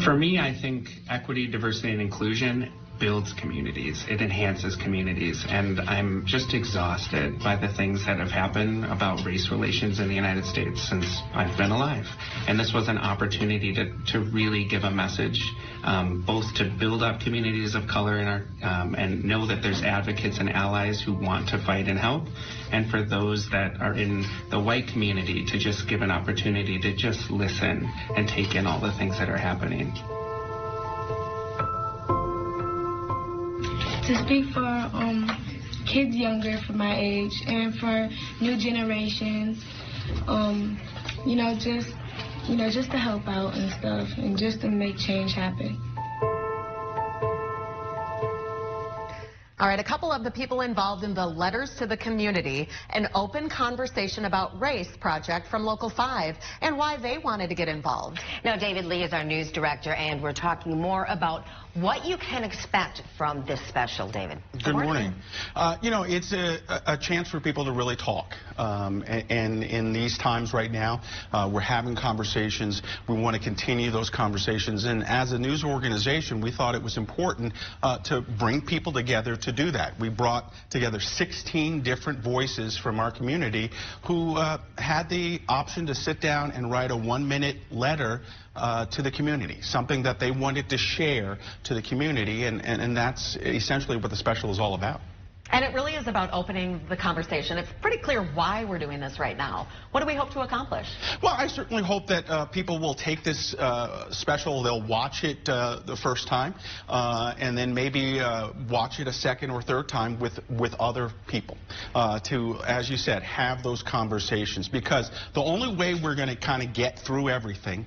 For me, I think equity, diversity, and inclusion builds communities. It enhances communities. And I'm just exhausted by the things that have happened about race relations in the United States since I've been alive. And this was an opportunity to really give a message, both to build up communities of color in our, and know that there's advocates and allies who want to fight and help. And for those that are in the white community, to just give an opportunity to just listen and take in all the things that are happening. To speak for kids younger for my age and for new generations, just to help out and stuff and just to make change happen. All right, a couple of the people involved in the Letters to the Community, an open conversation about race project from Local 5 and why they wanted to get involved. Now, David Lee is our news director, and we're talking more about what you can expect from this special, David. Good morning. It's a chance for people to really talk. And in these times right now, we're having conversations. We want to continue those conversations. And as a news organization, we thought it was important to bring people together to do that. We brought together 16 different voices from our community who had the option to sit down and write a 1-minute letter to the community, something that they wanted to share to the community, and that's essentially what the special is all about. And it really is about opening the conversation. It's pretty clear why we're doing this right now. What do we hope to accomplish? Well, I certainly hope that people will take this special, they'll watch it the first time, and then maybe watch it a second or third time with other people to, as you said, have those conversations. Because the only way we're going to kind of get through everything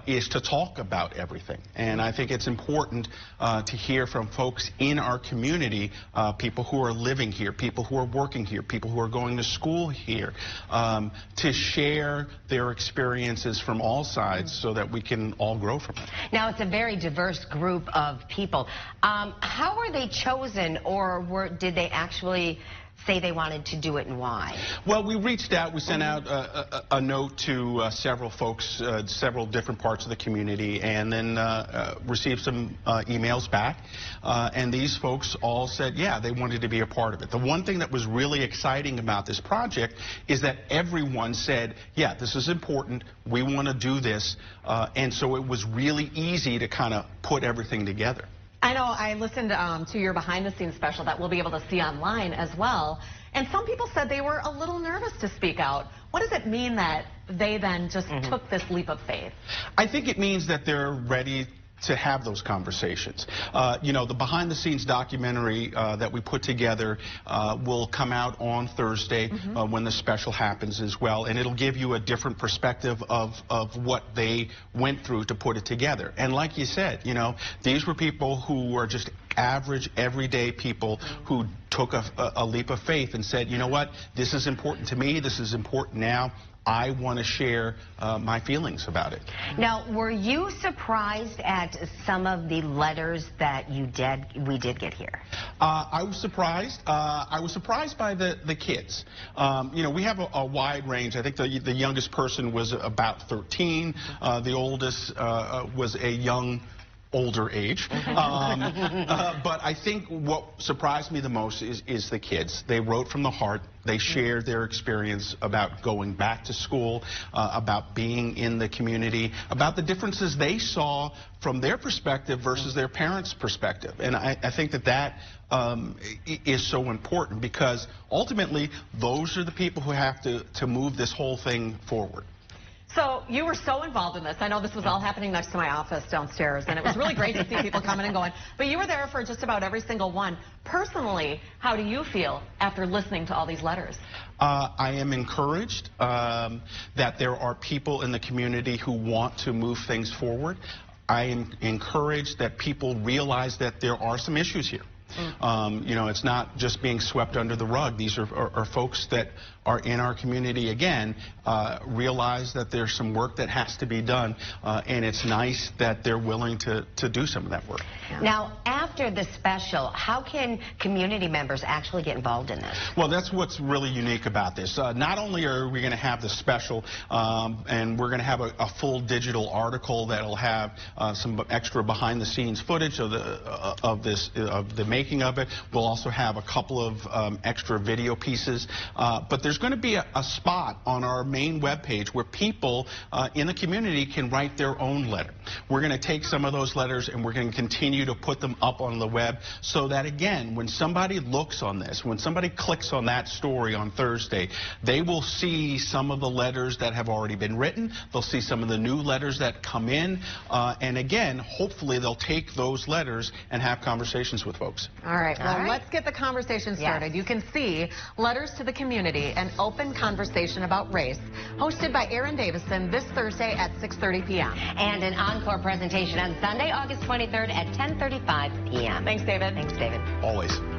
is to talk about everything. And I think it's important to hear from folks in our community, people who are living here, people who are working here, people who are going to school here, to share their experiences from all sides so that we can all grow from it. Now, it's a very diverse group of people. How were they chosen, or did they actually say they wanted to do it, and why? Well, we reached out. We sent out a note to several folks, several different parts of the community, and then received some emails back. And these folks all said, yeah, they wanted to be a part of it. The one thing that was really exciting about this project is that everyone said, yeah, this is important. We want to do this. And so it was really easy to kind of put everything together. I know I listened to your behind-the-scenes special that we'll be able to see online as well. And some people said they were a little nervous to speak out. What does it mean that they then just took this leap of faith? I think it means that they're ready to have those conversations. The behind-the-scenes documentary that we put together will come out on Thursday when the special happens as well, and it'll give you a different perspective of what they went through to put it together. And like you said, these were people who were just average, everyday people who took a leap of faith and said, you know what, this is important to me, this is important now. I want to share my feelings about it. Now, were you surprised at some of the letters that we did get here? I was surprised. I was surprised by the kids. We have a wide range. I think the youngest person was about 13. The oldest was a older age. But I think what surprised me the most is the kids. They wrote from the heart. They shared their experience about going back to school, about being in the community, about the differences they saw from their perspective versus their parents' perspective. And I think that is so important, because ultimately those are the people who have to move this whole thing forward. So you were so involved in this. I know this was all happening next to my office downstairs, and it was really great to see people coming and going. But you were there for just about every single one. Personally, how do you feel after listening to all these letters? I am encouraged that there are people in the community who want to move things forward. I am encouraged that people realize that there are some issues here. It's not just being swept under the rug. These are folks that are in our community, again, realize that there's some work that has to be done, and it's nice that they're willing to do some of that work. Now, after the special, how can community members actually get involved in this? Well, that's what's really unique about this. Not only are we going to have the special, and we're going to have a full digital article that'll have some extra behind-the-scenes footage of the making of it. We'll also have a couple of extra video pieces, but there's going to be a spot on our main webpage where people in the community can write their own letter. We're going to take some of those letters and we're going to continue to put them up on the web so that, again, when somebody looks on this, when somebody clicks on that story on Thursday, they will see some of the letters that have already been written. They'll see some of the new letters that come in, and again, hopefully they'll take those letters and have conversations with folks. All right, well, let's get the conversation started. Yes. You can see Letters to the Community, an open conversation about race, hosted by Aaron Davison this Thursday at 6:30 p.m. And an encore presentation on Sunday, August 23rd at 10:35 p.m. Thanks, David. Thanks, David. Always.